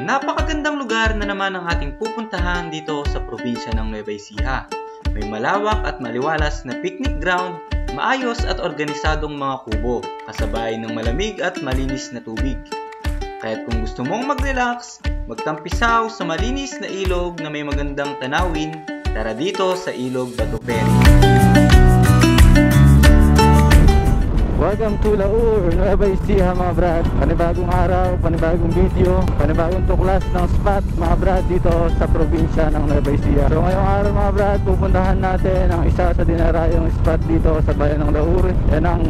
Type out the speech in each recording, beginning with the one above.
napakagandang lugar na naman ang ating pupuntahan dito sa probinsya ng Nueva Ecija. May malawak at maliwalas na picnic ground, maayos at organisadong mga kubo, kasabay ng malamig at malinis na tubig. Kaya't kung gusto mong mag-relax, magtampisaw sa malinis na ilog na may magandang tanawin, tara dito sa Ilog Batoperi. Welcome to Laur, Nueva Ecija mga brad. Panibagong araw, panibagong video, panibagong tuklas ng spot mga brad dito sa probinsya ng Nueva Ecija. So ngayong araw mga brad, pupuntahan natin ang isa sa dinarayong spot dito sa bayan ng Laur. Yan ang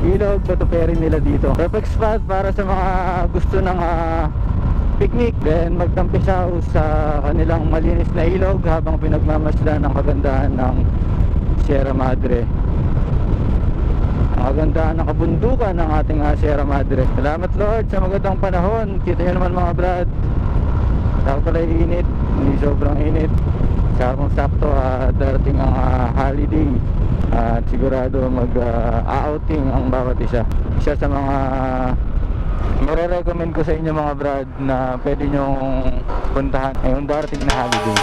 Ilog Batoperi nila dito. Perfect spot para sa mga gusto ng picnic, then magtampisaw sa kanilang malinis na ilog habang pinagmamasdan ang kagandahan ng Sierra Madre. Ang kagandahan ng kabundukan ng ating Sierra Madre. Salamat Lord sa magandang panahon. Kita nyo naman mga brad, sakto pala init, hindi sobrang init. Sakto darating ang holiday at sigurado mag-outing ang bawat isa. Isa sa mga marirecommend ko sa inyo mga brad na pwede nyong puntahan ngayong darating na holiday.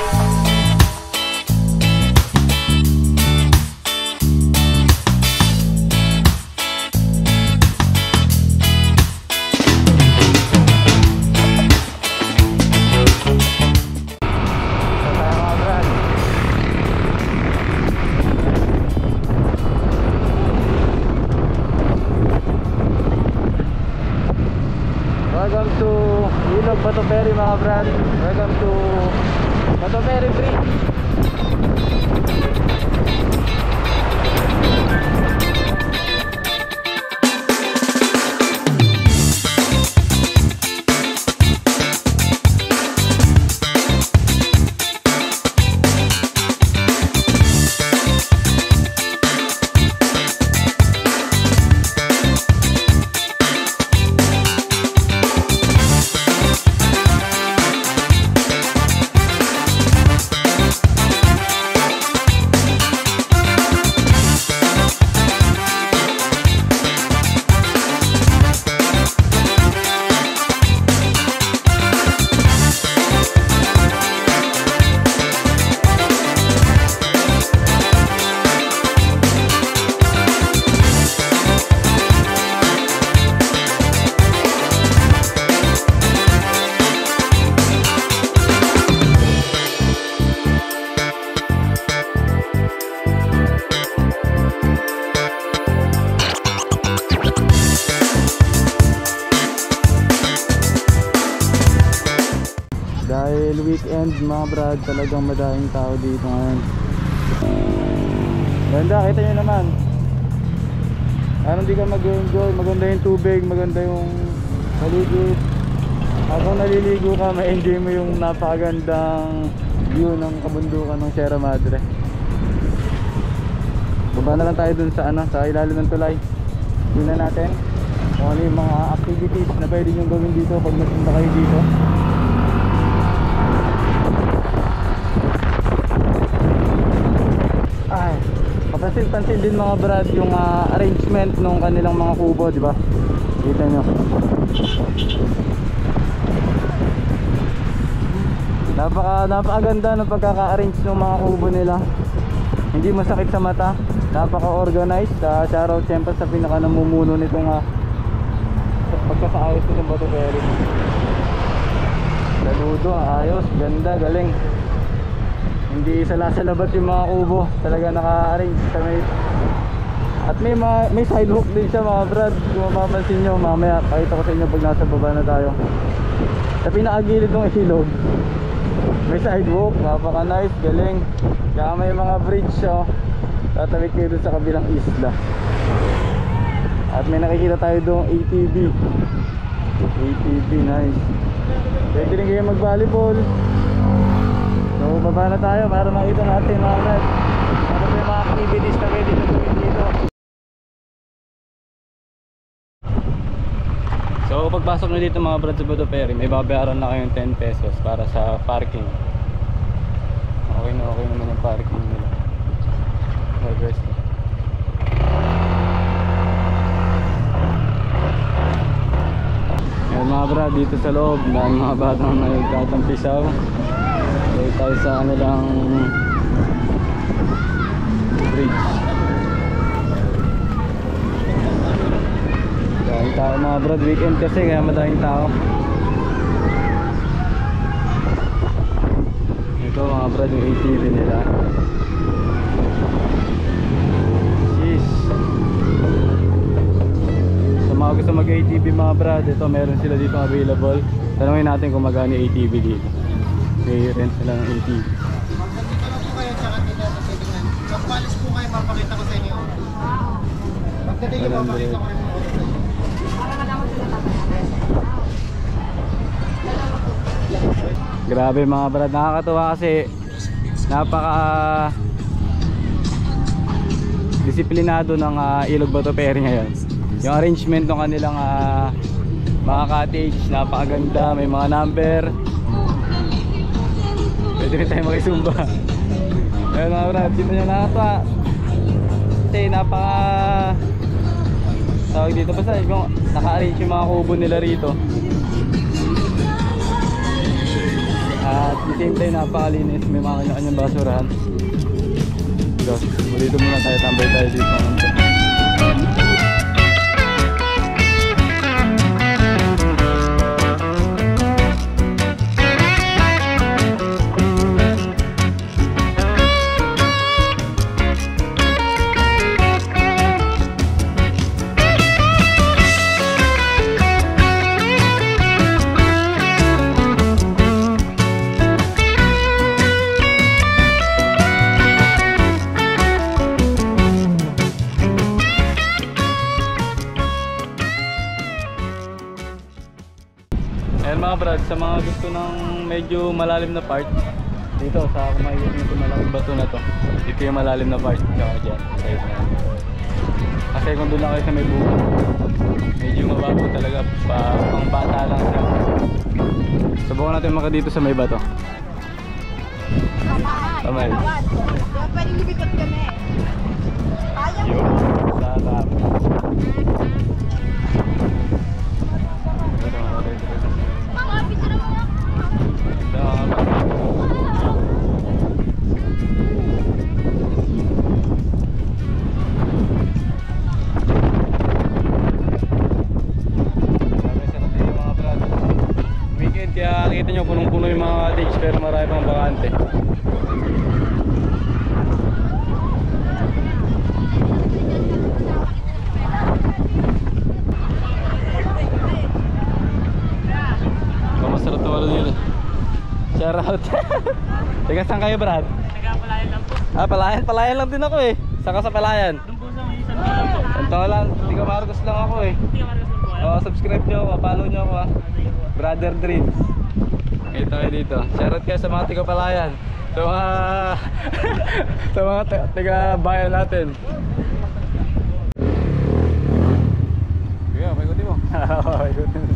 Welcome to Ilog Batoperi mga brad. Welcome to Batoperi Bridge. Dahil weekend mga brad, talagang madaming tao dito ngayon. Ganda, kita nyo naman. Ano, hindi ka mag-enjoy, maganda yung tubig, maganda yung paligid. Habang naliligo ka, ma-enjoy mo yung napakagandang view ng kabundukan ng Sierra Madre. Baba na lang tayo dun sa sa ilalim ng tulay. Tingnan natin kung ano yung mga activities na pwede nyo gawin dito pag napunta kayo dito. Papansin-pansin din mga brad yung arrangement ng kanilang mga kubo, di ba? Kita nyo. Napakaganda ng pagkaka-arrange ng mga kubo nila. Hindi masakit sa mata. Napaka-organized. Shoutout siyempre sa pinaka-namumuno nitong pagkakaayos nitong Batoperi. Saludo, ayos, ganda, galing. Hindi salasalabat yung mga kubo, talaga naka-arrange sa may. At may sidewalk din siya mga brad. Kung mapapansin nyo, mamaya pakita ko sa inyo pag nasa baba na tayo. Sa pinakagilid ng ilog may sidewalk, napaka nice, galing. Kaya may mga bridge tatawid kayo dun sa kabilang isla. At may nakikita tayo doon ATV. Nice. Pwede rin kayo mag-volleyball. So baba na tayo para makita natin mga brad ano may mga activities na pwede nyo gawin dito. So pagpasok nyo dito mga brad sa Batoperi, may babayaran na kayong 10 pesos para sa parking. Okay naman yung parking nila. Mag-rest na. Ayan mga brad, dito sa loob dahil mga batang nagtatampisaw. Dahil tayo sa kanilang bridge. Daming tao mga brad, weekend kasi kaya madaming tao. Ito mga brad, yung ATV nila. Jeez. Sa mga gusto mag-ATV mga brad, ito meron sila dito available. Tanungin natin kung magkano yung ATV dito. May rent sila ng ATV. Magdito lang po kayo tsaka dito sa titingan. Magpalis po kayo, papakita ko sa inyo. Magdating yung papakita ko rin po. Grabe mga brad, nakakatuwa kasi napaka disiplinado ng Ilog Bato Ferry ngayon. Yung arrangement ng kanilang mga cottage, napakaganda, may mga number. Pwede rin tayo makisumba. Ayun mga brad, dito nyo nakakatuwa. Kasi napaka tawag dito, basta yung naka-arrange yung mga kubo nila rito. At the same time napakalinis, may mga kanya-kanyang basurahan. So, dito muna tayo, tambay tayo dito. Ayan mga brad, sa mga gusto ng medyo malalim na part, dito sa kumayos dito malaking bato na to, dito yung malalim na part, tsaka dyan, side na yan. Kasi kung doon lang kayo sa may buka, medyo mababaw talaga, pang bata lang siya. Subukan natin maka dito sa may bato. Kamay. Pwede lumikot kami. Yo, sarap. Kaya nakita nyo punong-puno yung mga cottage pero marami pang bakante. Masarap na wala dito. Shout out. Teka, saan kayo brad? Taga Palayan lang po. Palayan lang din ako eh. Saka sa Palayan. Doon po sa may isang lang po. Santo lang, Tiga Marcos lang ako eh. Hindi ka Marcos lang po. Oo, subscribe nyo ako, follow nyo ako Brother Dreams. Ito kayo dito. Shoutout kayo sa mga Tiga Palayan. Sa mga sa mga tiga bayan natin. Kuya, paikutin mo. Paikutin mo.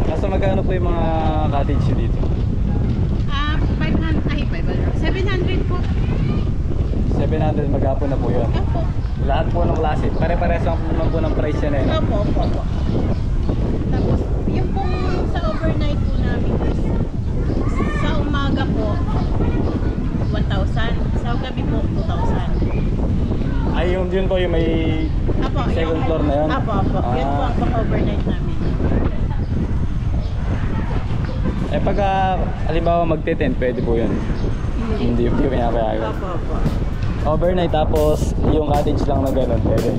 Nasa magkano po yung mga cottage dito? 700 po. 700 maghapon na po yun. Opo. Lahat po ng klase. Pare-pares lang po ng price yan eh. Opo. Tapos, yung pong sa overnight po namin is sa umaga po 1,000. Sa gabi po 2,000. Ay, yun po yung may Opo. second floor na yun? Opo. Yun po ang pang-overnight namin. Eh pagka halimbawa magte-tent, pwede po yun. Hindi pinapayagan. Opo. Overnight tapos yung cottage lang na gano'n, pwede.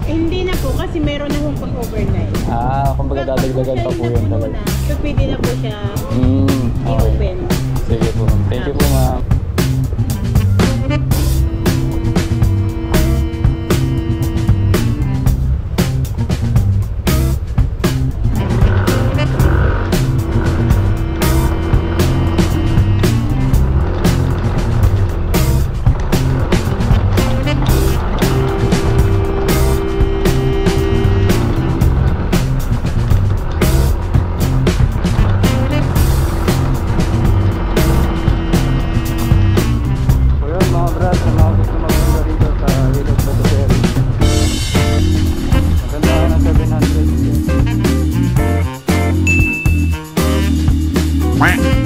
Hindi na po kasi meron na hong pang-overnight. Kumbaga dadagdagan pa po yun talaga. So pwede na po siya Okay. i-open. Sige po. Thank you po ma'am. Tara!